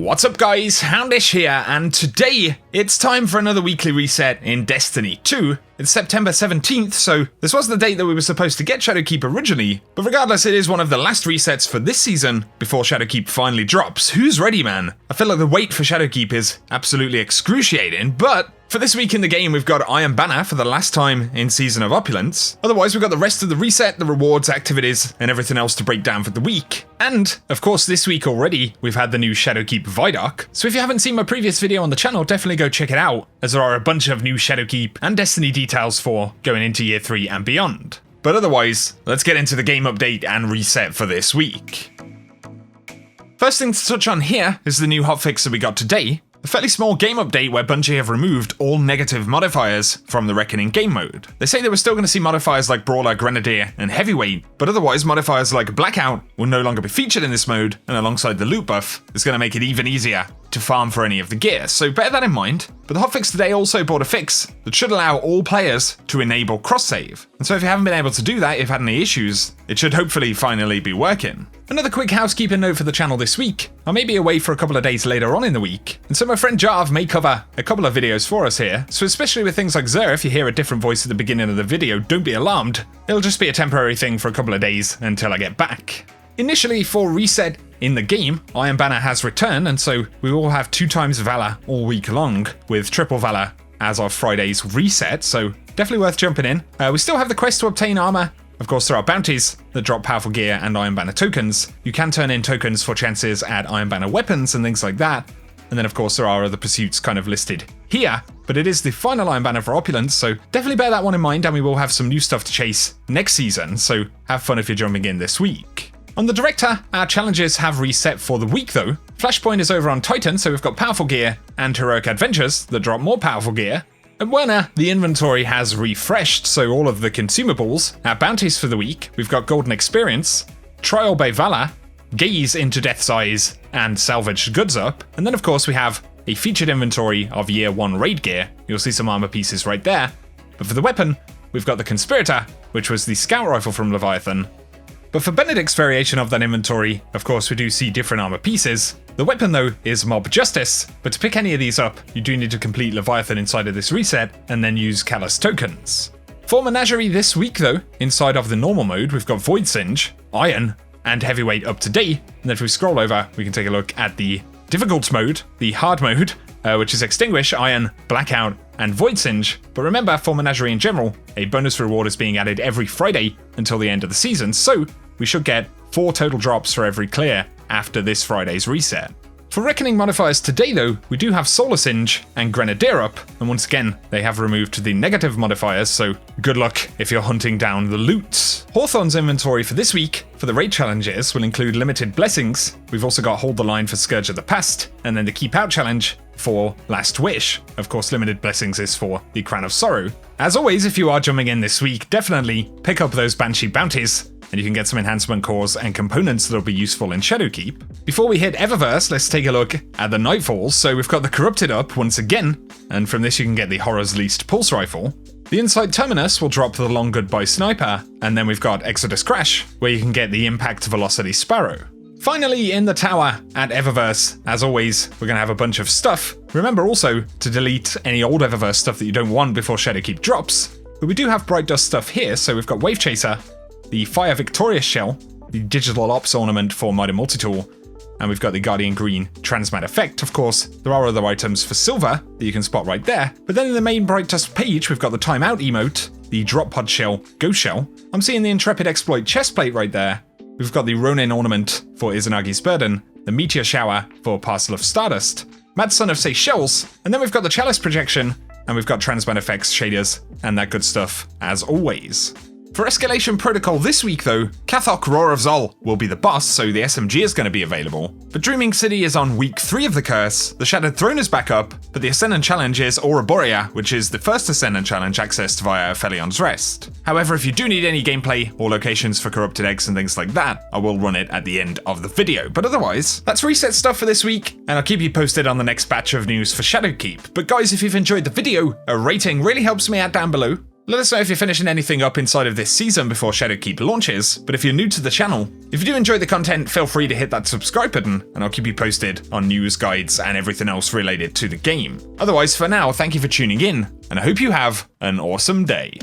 What's up guys, Houndish here, and today it's time for another weekly reset in Destiny 2. It's September 17th, so this was the date that we were supposed to get Shadowkeep originally, but regardless it is one of the last resets for this season before Shadowkeep finally drops. Who's ready, man? I feel like the wait for Shadowkeep is absolutely excruciating, but for this week in the game we've got Iron Banner for the last time in Season of Opulence. Otherwise we've got the rest of the reset, the rewards, activities, and everything else to break down for the week. And, of course, this week already, we've had the new Shadowkeep Vidoc. So if you haven't seen my previous video on the channel, definitely go check it out, as there are a bunch of new Shadowkeep and Destiny details for going into Year 3 and beyond. But otherwise, let's get into the game update and reset for this week. First thing to touch on here is the new hotfix that we got today. A fairly small game update where Bungie have removed all negative modifiers from the Reckoning game mode. They say that we're still going to see modifiers like Brawler, Grenadier, and Heavyweight, but otherwise modifiers like Blackout will no longer be featured in this mode, and alongside the loot buff, it's going to make it even easier to farm for any of the gear, so bear that in mind. But the hotfix today also brought a fix that should allow all players to enable cross-save. And so if you haven't been able to do that, if you've had any issues, it should hopefully finally be working. Another quick housekeeping note for the channel this week. I may be away for a couple of days later on in the week, and so my friend Jarv may cover a couple of videos for us here, so especially with things like Xur, if you hear a different voice at the beginning of the video, don't be alarmed. It'll just be a temporary thing for a couple of days until I get back. Initially, for reset in the game, Iron Banner has returned, and so we will have 2 times Valor all week long, with triple Valor as of Friday's reset, so definitely worth jumping in. We still have the quest to obtain armor. Of course, there are bounties that drop powerful gear and Iron Banner tokens. You can turn in tokens for chances at Iron Banner weapons and things like that. And then, of course, there are other pursuits kind of listed here, but it is the final Iron Banner for Opulence, so definitely bear that one in mind, and we will have some new stuff to chase next season, so have fun if you're jumping in this week. On the Director, our challenges have reset for the week though. Flashpoint is over on Titan, so we've got powerful gear and Heroic Adventures that drop more powerful gear. At Werner, the inventory has refreshed, so all of the consumables, our bounties for the week, we've got Golden Experience, Trial by Valor, Gaze into Death's Eyes, and Salvaged Goods Up, and then of course we have a featured inventory of Year 1 raid gear. You'll see some armor pieces right there. But for the weapon, we've got the Conspirator, which was the scout rifle from Leviathan. But for Benedict's variation of that inventory, of course we do see different armor pieces. The weapon though is Mob Justice, but to pick any of these up, you do need to complete Leviathan inside of this reset, and then use Callous tokens. For Menagerie this week though, inside of the normal mode, we've got Void Singe, Iron, and Heavyweight up to date, and then if we scroll over, we can take a look at the difficult mode, the hard mode, which is Extinguish, Iron, Blackout, and Void Singe. But remember, for Menagerie in general, a bonus reward is being added every Friday until the end of the season, so we should get 4 total drops for every clear after this Friday's reset. For Reckoning modifiers today though, we do have Solar Singe and Grenadier up, and once again, they have removed the negative modifiers, so good luck if you're hunting down the loot. Hawthorne's inventory for this week, for the raid challenges, will include Limited Blessings. We've also got Hold the Line for Scourge of the Past, and then the Keep Out challenge for Last Wish. Of course, Limited Blessings is for the Crown of Sorrow. As always, if you are jumping in this week, definitely pick up those Banshee bounties, and you can get some enhancement cores and components that'll be useful in Shadowkeep. Before we hit Eververse, let's take a look at the Nightfalls. So we've got the Corrupted up once again, and from this you can get the Horror's Least Pulse Rifle. The Inside Terminus will drop the Long Goodbye Sniper, and then we've got Exodus Crash, where you can get the Impact Velocity Sparrow. Finally, in the tower at Eververse, as always, we're going to have a bunch of stuff. Remember also to delete any old Eververse stuff that you don't want before Shadowkeep drops. But we do have Bright Dust stuff here, so we've got Wave Chaser, the Fire Victorious Shell, the Digital Ops Ornament for Mighty Multitool, and we've got the Guardian Green Transmat Effect. Of course, there are other items for silver that you can spot right there, but then in the main Bright Dust page, we've got the Timeout emote, the Drop Pod Shell, Ghost Shell. I'm seeing the Intrepid Exploit chestplate right there. We've got the Ronin Ornament for Izanagi's Burden, the Meteor Shower for Parcel of Stardust, Mad Son of Seychelles, and then we've got the Chalice Projection, and we've got Transmat Effects, shaders, and that good stuff as always. For Escalation Protocol this week though, Cathok Roar of Zol will be the boss, so the SMG is going to be available. But Dreaming City is on week 3 of the curse, the Shattered Throne is back up, but the Ascendant challenge is Aura Borea, which is the first Ascendant challenge accessed via Felion's Rest. However, if you do need any gameplay or locations for corrupted eggs and things like that, I will run it at the end of the video. But otherwise, that's reset stuff for this week, and I'll keep you posted on the next batch of news for Shadowkeep. But guys, if you've enjoyed the video, a rating really helps me out down below. Let us know if you're finishing anything up inside of this season before Shadowkeep launches, but if you're new to the channel, if you do enjoy the content, feel free to hit that subscribe button, and I'll keep you posted on news, guides, and everything else related to the game. Otherwise, for now, thank you for tuning in, and I hope you have an awesome day.